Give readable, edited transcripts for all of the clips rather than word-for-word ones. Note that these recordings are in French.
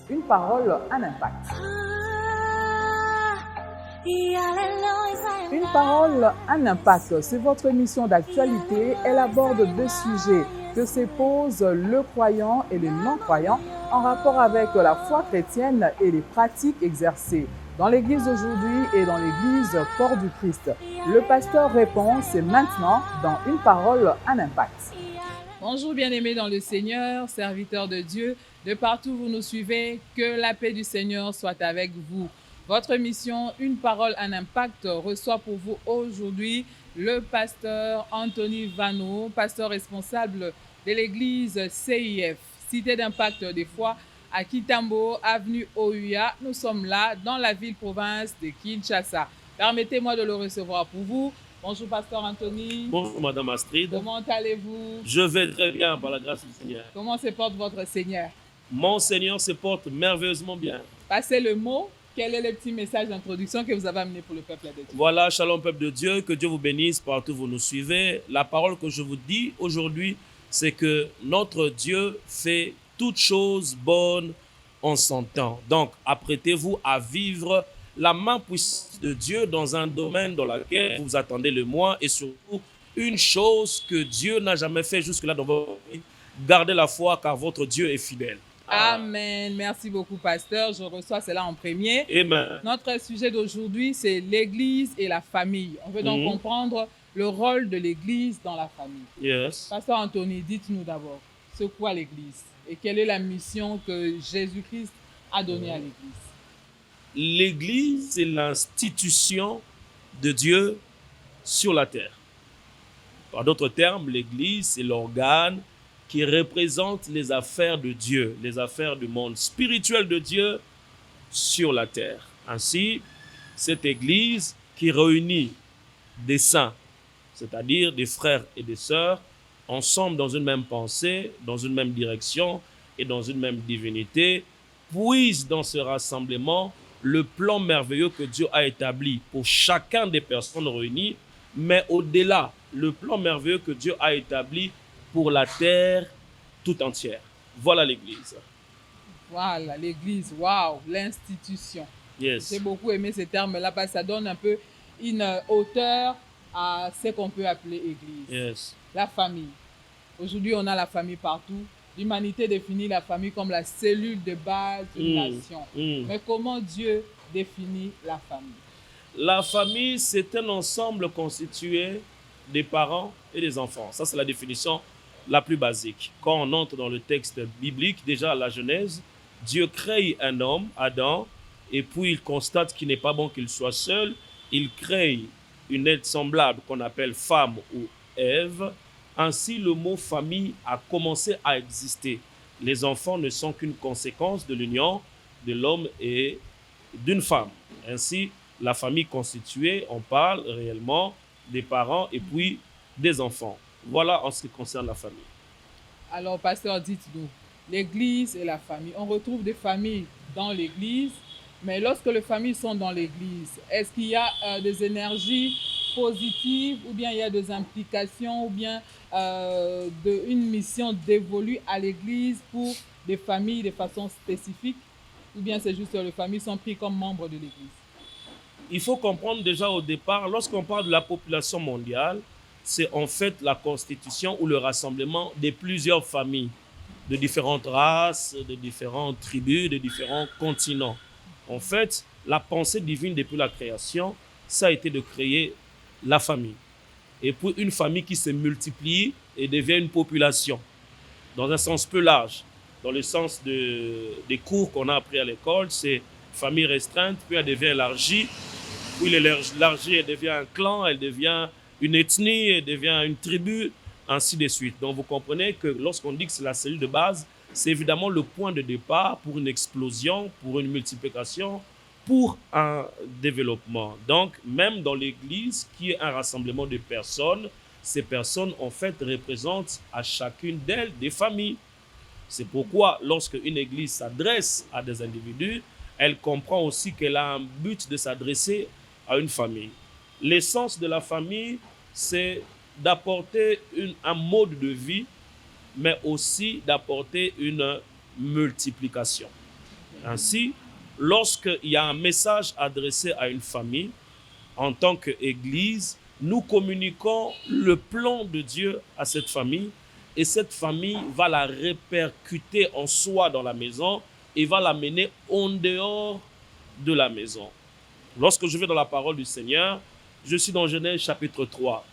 une parole, un impact. Une parole, un impact. C'est votre émission d'actualité. Elle aborde deux sujets que se posent le croyant et le non-croyant en rapport avec la foi chrétienne et les pratiques exercées dans l'Église d'aujourd'hui et dans l'Église Corps du Christ. Le pasteur répond, c'est maintenant dans une parole, un impact. Bonjour bien-aimés dans le Seigneur, serviteurs de Dieu, de partout où vous nous suivez, que la paix du Seigneur soit avec vous. Votre mission, une parole, un impact, reçoit pour vous aujourd'hui le pasteur Anthony Vano, pasteur responsable de l'église CIF, Cité d'Impact des Foi, à Kitambo, avenue Ohuya. Nous sommes là dans la ville-province de Kinshasa. Permettez-moi de le recevoir pour vous. Bonjour pasteur Anthony. Bonjour madame Astrid. Comment allez-vous? Je vais très bien par la grâce du Seigneur. Comment se porte votre Seigneur? Mon Seigneur se porte merveilleusement bien. Passez le mot. Quel est le petit message d'introduction que vous avez amené pour le peuple de Dieu? Voilà, shalom peuple de Dieu, que Dieu vous bénisse partout où vous nous suivez. La parole que je vous dis aujourd'hui, c'est que notre Dieu fait toutes choses bonnes en son temps. Donc, apprêtez-vous à vivre la main puissante de Dieu dans un domaine dans lequel vous attendez le moins et surtout une chose que Dieu n'a jamais fait jusque-là dans votre vie. Gardez la foi car votre Dieu est fidèle. Amen. Merci beaucoup, pasteur. Je reçois cela en premier. Amen. Notre sujet d'aujourd'hui, c'est l'Église et la famille. On veut donc comprendre le rôle de l'Église dans la famille. Yes. Pasteur Anthony, dites-nous d'abord, c'est quoi l'Église et quelle est la mission que Jésus-Christ a donnée à l'Église? L'Église, c'est l'institution de Dieu sur la terre. Par d'autres termes, l'Église, c'est l'organe qui représente les affaires de Dieu, les affaires du monde spirituel de Dieu sur la terre. Ainsi, cette Église qui réunit des saints, c'est-à-dire des frères et des sœurs, ensemble dans une même pensée, dans une même direction et dans une même divinité, puise dans ce rassemblement le plan merveilleux que Dieu a établi pour chacun des personnes réunies, mais au-delà, le plan merveilleux que Dieu a établi pour la terre tout entière. Voilà l'Église. Voilà, l'Église, waouh, l'institution. Yes. J'ai beaucoup aimé ces termes-là parce que ça donne un peu une hauteur à ce qu'on peut appeler Église. Yes. La famille. Aujourd'hui, on a la famille partout. L'humanité définit la famille comme la cellule de base d'une nation. Mais comment Dieu définit la famille? La famille, c'est un ensemble constitué des parents et des enfants. Ça, c'est la définition la plus basique. Quand on entre dans le texte biblique, déjà à la Genèse, Dieu crée un homme, Adam, et puis il constate qu'il n'est pas bon qu'il soit seul. Il crée une aide semblable qu'on appelle femme ou Ève. Ainsi, le mot famille a commencé à exister. Les enfants ne sont qu'une conséquence de l'union de l'homme et d'une femme. Ainsi, la famille constituée, on parle réellement des parents et puis des enfants. Voilà en ce qui concerne la famille. Alors, pasteur, dites-nous, l'Église et la famille. On retrouve des familles dans l'Église, mais lorsque les familles sont dans l'Église, est-ce qu'il y a des énergies positives ou bien il y a des implications ou bien une mission dévolue à l'Église pour des familles de façon spécifique ou bien c'est juste que les familles sont prises comme membres de l'Église? Il faut comprendre déjà au départ, lorsqu'on parle de la population mondiale, c'est en fait la constitution ou le rassemblement de plusieurs familles, de différentes races, de différentes tribus, de différents continents. En fait, la pensée divine depuis la création, ça a été de créer la famille. Et puis une famille qui se multiplie et devient une population, dans un sens peu large. Dans le sens des cours qu'on a appris à l'école, c'est famille restreinte, puis elle devient élargie, puis l'élargie, elle devient un clan, elle devient une ethnie, elle devient une tribu, ainsi de suite. Donc vous comprenez que lorsqu'on dit que c'est la cellule de base, c'est évidemment le point de départ pour une explosion, pour une multiplication, pour un développement. Donc même dans l'Église, qui est un rassemblement de personnes, ces personnes en fait représentent à chacune d'elles des familles. C'est pourquoi lorsque une Église s'adresse à des individus, elle comprend aussi qu'elle a un but de s'adresser à une famille. L'essence de la famille, c'est d'apporter un mode de vie, mais aussi d'apporter une multiplication. Ainsi, lorsqu'il y a un message adressé à une famille, en tant qu'Église, nous communiquons le plan de Dieu à cette famille et cette famille va la répercuter en soi dans la maison et va l'amener en dehors de la maison. Lorsque je vais dans la parole du Seigneur, je suis dans Genèse chapitre 3.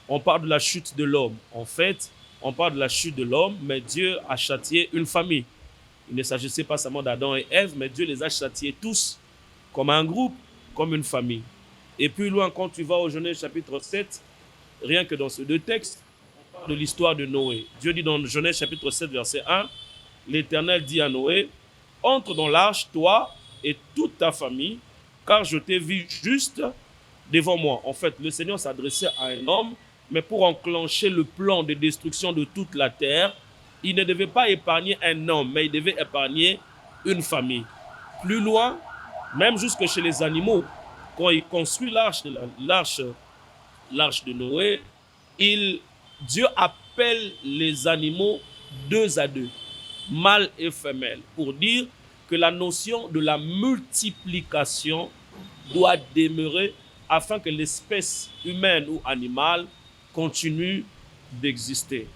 On parle de la chute de l'homme. En fait, on parle de la chute de l'homme, mais Dieu a châtié une famille. Il ne s'agissait pas seulement d'Adam et Ève, mais Dieu les a châtiés tous, comme un groupe, comme une famille. Et plus loin, quand tu vas au Genèse chapitre 7, rien que dans ces deux textes, on parle de l'histoire de Noé. Dieu dit dans Genèse chapitre 7, verset 1, l'Éternel dit à Noé, « Entre dans l'arche, toi et toute ta famille, car je t'ai vu juste devant moi. » En fait, le Seigneur s'adressait à un homme, mais pour enclencher le plan de destruction de toute la terre, il ne devait pas épargner un homme, mais il devait épargner une famille. Plus loin, même jusque chez les animaux, quand il construit l'arche de Noé, Dieu appelle les animaux deux à deux, mâle et femelle, pour dire que la notion de la multiplication doit demeurer afin que l'espèce humaine ou animale continue d'exister.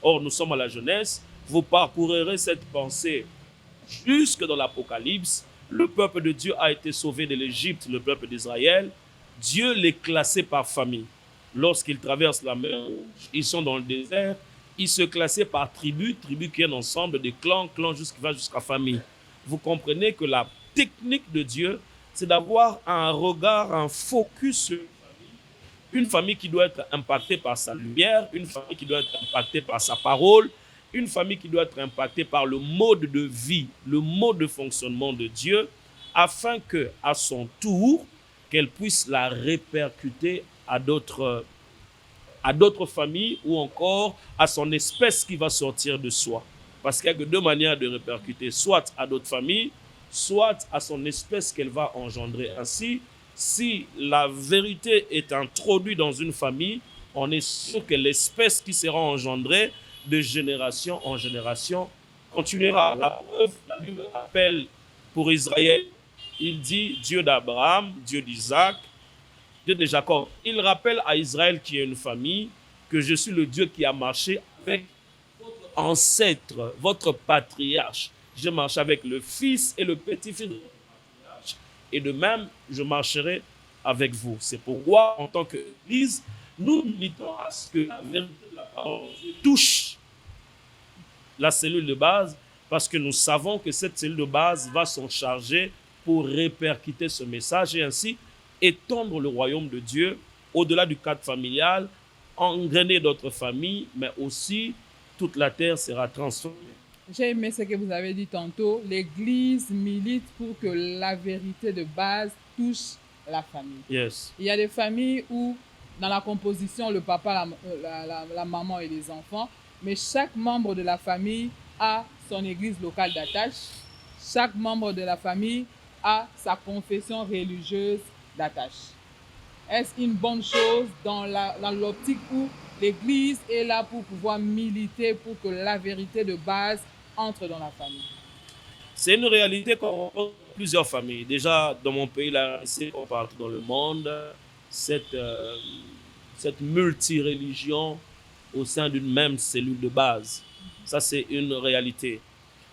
Or, nous sommes à la Genèse, vous parcourrez cette pensée jusque dans l'Apocalypse. Le peuple de Dieu a été sauvé de l'Égypte, le peuple d'Israël. Dieu les classait par famille. Lorsqu'ils traversent la mer Rouge, ils sont dans le désert, ils se classaient par tribu qui est un ensemble de clans qui va jusqu'à famille. Vous comprenez que la technique de Dieu, c'est d'avoir un regard, un focus sur une famille qui doit être impactée par sa lumière, une famille qui doit être impactée par sa parole, une famille qui doit être impactée par le mode de vie, le mode de fonctionnement de Dieu, afin que, à son tour, qu'elle puisse la répercuter à d'autres familles ou encore à son espèce qui va sortir de soi. Parce qu'il y a que deux manières de répercuter, soit à d'autres familles, soit à son espèce qu'elle va engendrer. Ainsi, si la vérité est introduite dans une famille, on est sûr que l'espèce qui sera engendrée de génération en génération continuera. La preuve, la Bible appelle pour Israël, il dit Dieu d'Abraham, Dieu d'Isaac, Dieu de Jacob. Il rappelle à Israël qui est une famille que je suis le Dieu qui a marché avec votre ancêtre, votre patriarche. Je marche avec le fils et le petit-fils de votre patriarche. Et de même, je marcherai avec vous. C'est pourquoi, en tant qu'Église, nous militons à ce que la vérité de la parole touche la cellule de base, parce que nous savons que cette cellule de base va s'en charger pour répercuter ce message et ainsi étendre le royaume de Dieu au-delà du cadre familial, engrainer d'autres familles, mais aussi toute la terre sera transformée. J'ai aimé ce que vous avez dit tantôt. L'Église milite pour que la vérité de base touche la famille. Yes. Il y a des familles où, dans la composition, le papa, la maman et les enfants, mais chaque membre de la famille a son église locale d'attache. Chaque membre de la famille a sa confession religieuse d'attache. Est-ce une bonne chose dans l'optique où l'Église est là pour pouvoir militer pour que la vérité de base entre dans la famille? C'est une réalité qu'on rencontre dans plusieurs familles. Déjà, dans mon pays, là, c'est qu'on partout dans le monde, cette multireligion au sein d'une même cellule de base. Ça, c'est une réalité.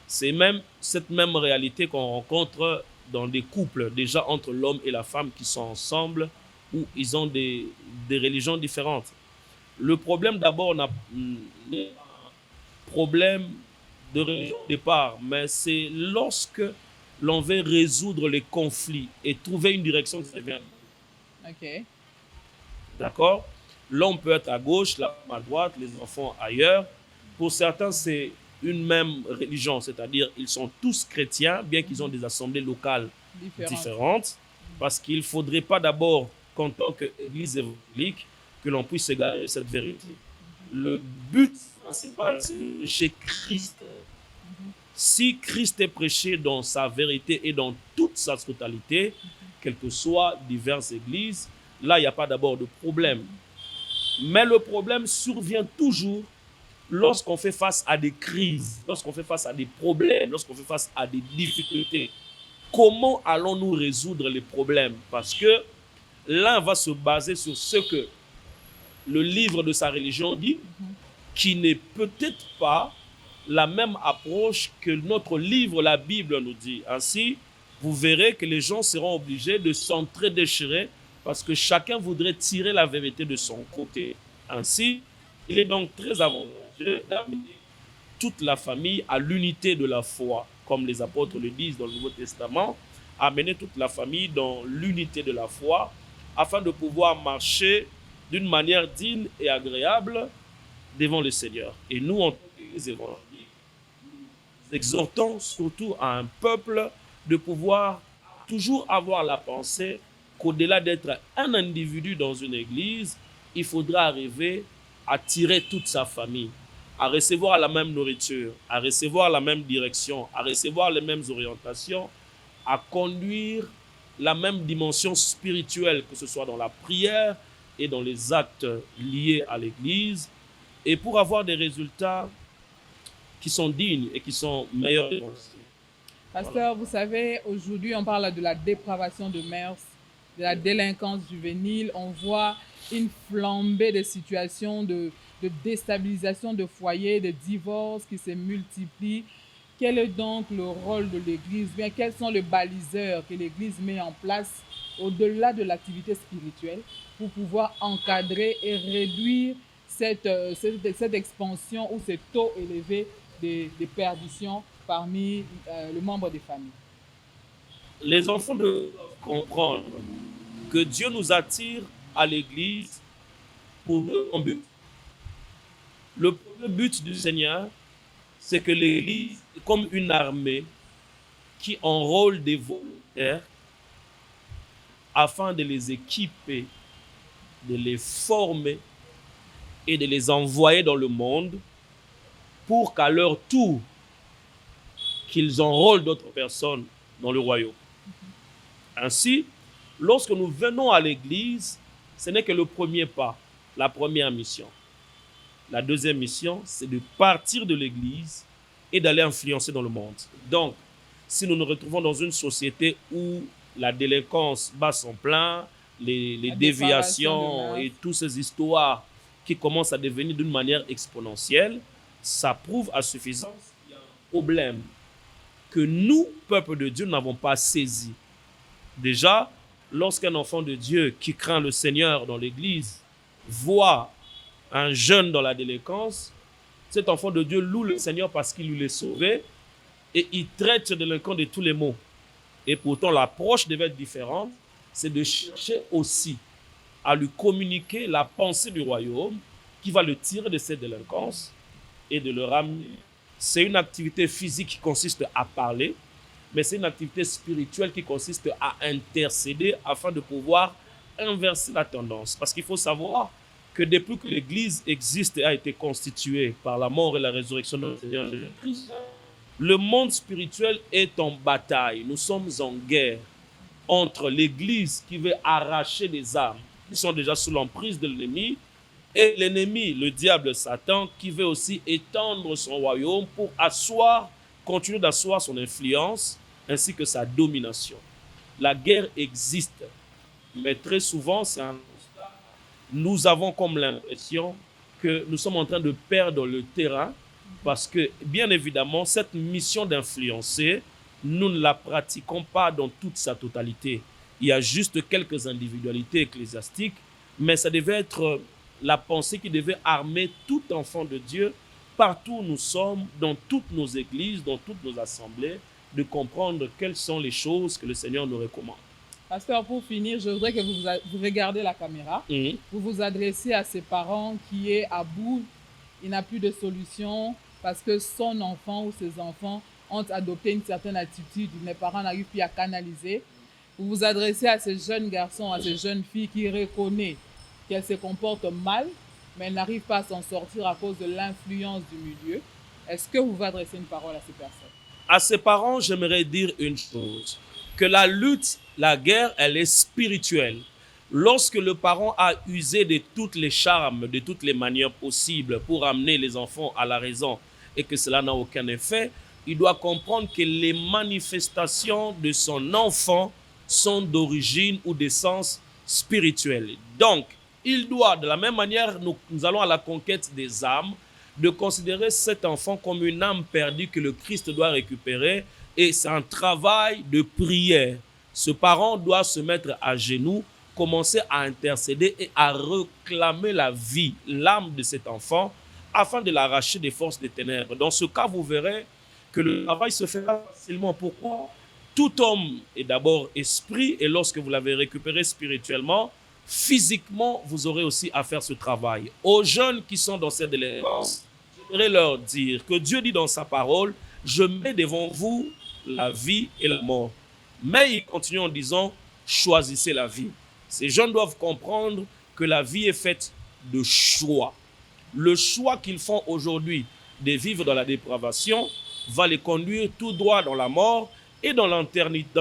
C'est même cette même réalité qu'on rencontre dans des couples, déjà entre l'homme et la femme qui sont ensemble, où ils ont des religions différentes. Le problème d'abord n'est pas un problème de religion au départ, mais c'est lorsque l'on veut résoudre les conflits et trouver une direction qui devient. Ok. D'accord? L'homme peut être à gauche, la femme à droite, les enfants ailleurs. Pour certains, c'est une même religion, c'est-à-dire ils sont tous chrétiens, bien qu'ils ont des assemblées locales différentes, parce qu'il ne faudrait pas d'abord qu'en tant qu'Église évangélique, que l'on puisse égarer cette vérité. Le but principal, c'est chez Christ. Si Christ est prêché dans sa vérité et dans toute sa totalité, quelles que soient diverses églises, là, il n'y a pas d'abord de problème. Mais le problème survient toujours lorsqu'on fait face à des crises, lorsqu'on fait face à des problèmes, lorsqu'on fait face à des difficultés. comment allons-nous résoudre les problèmes? Parce que l'un va se baser sur ce que le livre de sa religion dit, qui n'est peut-être pas la même approche que notre livre, la Bible, nous dit. Ainsi, vous verrez que les gens seront obligés de s'entre-déchirer parce que chacun voudrait tirer la vérité de son côté. Ainsi, il est donc très avantageux d'amener toute la famille à l'unité de la foi, comme les apôtres le disent dans le Nouveau Testament, amener toute la famille dans l'unité de la foi afin de pouvoir marcher d'une manière digne et agréable devant le Seigneur. Et nous, en tant qu'évangéliques, nous exhortons surtout à un peuple de pouvoir toujours avoir la pensée qu'au-delà d'être un individu dans une église, il faudra arriver à tirer toute sa famille, à recevoir la même nourriture, à recevoir la même direction, à recevoir les mêmes orientations, à conduire la même dimension spirituelle, que ce soit dans la prière et dans les actes liés à l'église, et pour avoir des résultats qui sont dignes et qui sont meilleurs. Pasteur, vous savez, aujourd'hui, on parle de la dépravation de mœurs, de la délinquance juvénile. On voit une flambée de situations de déstabilisation de foyers, de divorces qui se multiplient. Quel est donc le rôle de l'Église? Bien, quels sont les baliseurs que l'Église met en place au-delà de l'activité spirituelle pour pouvoir encadrer et réduire cette expansion ou ce taux élevé de perdition parmi les membres des familles? Les enfants doivent comprendre que Dieu nous attire à l'Église pour un but. Le premier but du Seigneur, c'est que l'Église est comme une armée qui enrôle des volontaires afin de les équiper, de les former et de les envoyer dans le monde pour qu'à leur tour, qu'ils enrôlent d'autres personnes dans le royaume. Ainsi, lorsque nous venons à l'église, ce n'est que le premier pas, la première mission. La deuxième mission, c'est de partir de l'église et d'aller influencer dans le monde. Donc, si nous nous retrouvons dans une société où la délinquance bat son plein, les déviations et toutes ces histoires qui commencent à devenir d'une manière exponentielle, ça prouve à suffisance qu'il y a un problème que nous, peuple de Dieu, n'avons pas saisi. Déjà, lorsqu'un enfant de Dieu qui craint le Seigneur dans l'église voit un jeune dans la délinquance, cet enfant de Dieu loue le Seigneur parce qu'il lui est sauvé et il traite ce délinquant de tous les maux. Et pourtant, l'approche devait être différente, c'est de chercher aussi à lui communiquer la pensée du royaume qui va le tirer de cette délinquance et de le ramener. C'est une activité physique qui consiste à parler, mais c'est une activité spirituelle qui consiste à intercéder afin de pouvoir inverser la tendance. Parce qu'il faut savoir que depuis que l'Église existe et a été constituée par la mort et la résurrection de notre Seigneur Jésus-Christ, le monde spirituel est en bataille. Nous sommes en guerre entre l'Église qui veut arracher les âmes qui sont déjà sous l'emprise de l'ennemi et l'ennemi, le diable Satan, qui veut aussi étendre son royaume pour continuer d'asseoir son influence ainsi que sa domination. La guerre existe, mais très souvent, c'est un constat. Nous avons comme l'impression que nous sommes en train de perdre le terrain parce que, bien évidemment, cette mission d'influencer, nous ne la pratiquons pas dans toute sa totalité. Il y a juste quelques individualités ecclésiastiques, mais ça devait être la pensée qui devait armer tout enfant de Dieu, partout où nous sommes, dans toutes nos églises, dans toutes nos assemblées, de comprendre quelles sont les choses que le Seigneur nous recommande. Pasteur, pour finir, je voudrais que vous regardez la caméra. Vous vous adressez à ces parents qui est à bout, il n'a plus de solution parce que son enfant ou ses enfants ont adopté une certaine attitude, les parents n'arrivent plus à canaliser. Vous vous adressez à ces jeunes garçons, à ces jeunes filles qui reconnaissent qu'elles se comportent mal, mais elles n'arrivent pas à s'en sortir à cause de l'influence du milieu. Est-ce que vous vous adressez une parole à ces personnes? À ces parents, j'aimerais dire une chose, que la lutte, la guerre, elle est spirituelle. Lorsque le parent a usé de toutes les charmes, de toutes les manières possibles pour amener les enfants à la raison et que cela n'a aucun effet, il doit comprendre que les manifestations de son enfant sont d'origine ou d'essence spirituelle. Donc, il doit, de la même manière, nous allons à la conquête des âmes, de considérer cet enfant comme une âme perdue que le Christ doit récupérer, et c'est un travail de prière. Ce parent doit se mettre à genoux, commencer à intercéder et à réclamer la vie, l'âme de cet enfant, afin de l'arracher des forces des ténèbres. Dans ce cas, vous verrez que le travail se fait facilement. Pourquoi? Tout homme est d'abord esprit, et lorsque vous l'avez récupéré spirituellement, physiquement, vous aurez aussi à faire ce travail. Aux jeunes qui sont dans cette délivrance, j'aimerais leur dire que Dieu dit dans sa parole, je mets devant vous la vie et la mort. Mais il continue en disant, choisissez la vie. Ces jeunes doivent comprendre que la vie est faite de choix. Le choix qu'ils font aujourd'hui de vivre dans la dépravation va les conduire tout droit dans la mort et dans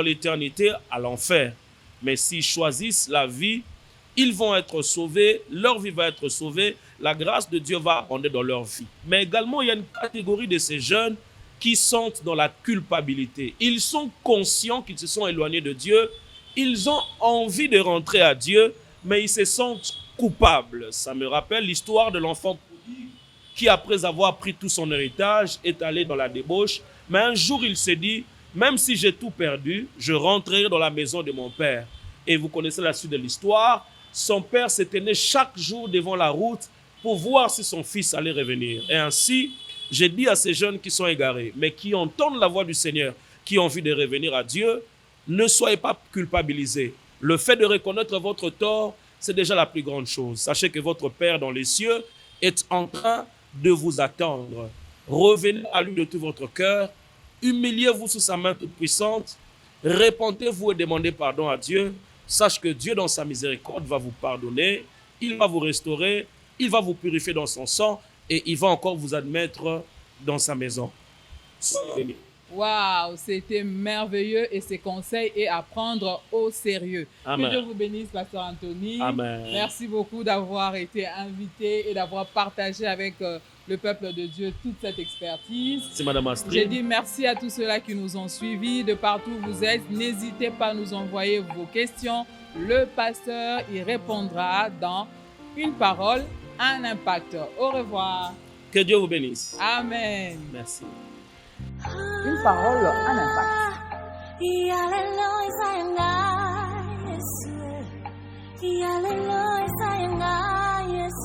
l'éternité à l'enfer. Mais s'ils choisissent la vie, ils vont être sauvés, leur vie va être sauvée, la grâce de Dieu va abonder dans leur vie. Mais également, il y a une catégorie de ces jeunes qui sont dans la culpabilité. Ils sont conscients qu'ils se sont éloignés de Dieu, ils ont envie de rentrer à Dieu, mais ils se sentent coupables. Ça me rappelle l'histoire de l'enfant qui, après avoir pris tout son héritage, est allé dans la débauche. Mais un jour, il s'est dit, même si j'ai tout perdu, je rentrerai dans la maison de mon père. Et vous connaissez la suite de l'histoire. Son père s'est tenu chaque jour devant la route pour voir si son fils allait revenir. Et ainsi, j'ai dit à ces jeunes qui sont égarés, mais qui entendent la voix du Seigneur, qui ont envie de revenir à Dieu, ne soyez pas culpabilisés. Le fait de reconnaître votre tort, c'est déjà la plus grande chose. Sachez que votre Père dans les cieux est en train de vous attendre. Revenez à lui de tout votre cœur, humiliez-vous sous sa main toute puissante, repentez-vous et demandez pardon à Dieu. Sache que Dieu, dans sa miséricorde, va vous pardonner, il va vous restaurer, il va vous purifier dans son sang et il va encore vous admettre dans sa maison. Soyez bénis. Waouh, c'était merveilleux et ces conseils est à prendre au sérieux. Amen. Que Dieu vous bénisse, Pasteur Anthony. Amen. Merci beaucoup d'avoir été invité et d'avoir partagé avec le peuple de Dieu toute cette expertise. C'est Madame Astrid. J'ai dit merci à tous ceux-là qui nous ont suivis de partout où vous êtes. N'hésitez pas à nous envoyer vos questions. Le pasteur y répondra dans une parole, un impact. Au revoir. Que Dieu vous bénisse. Amen. Merci. Une parole, un impact. Hallelujah, sayang, yes,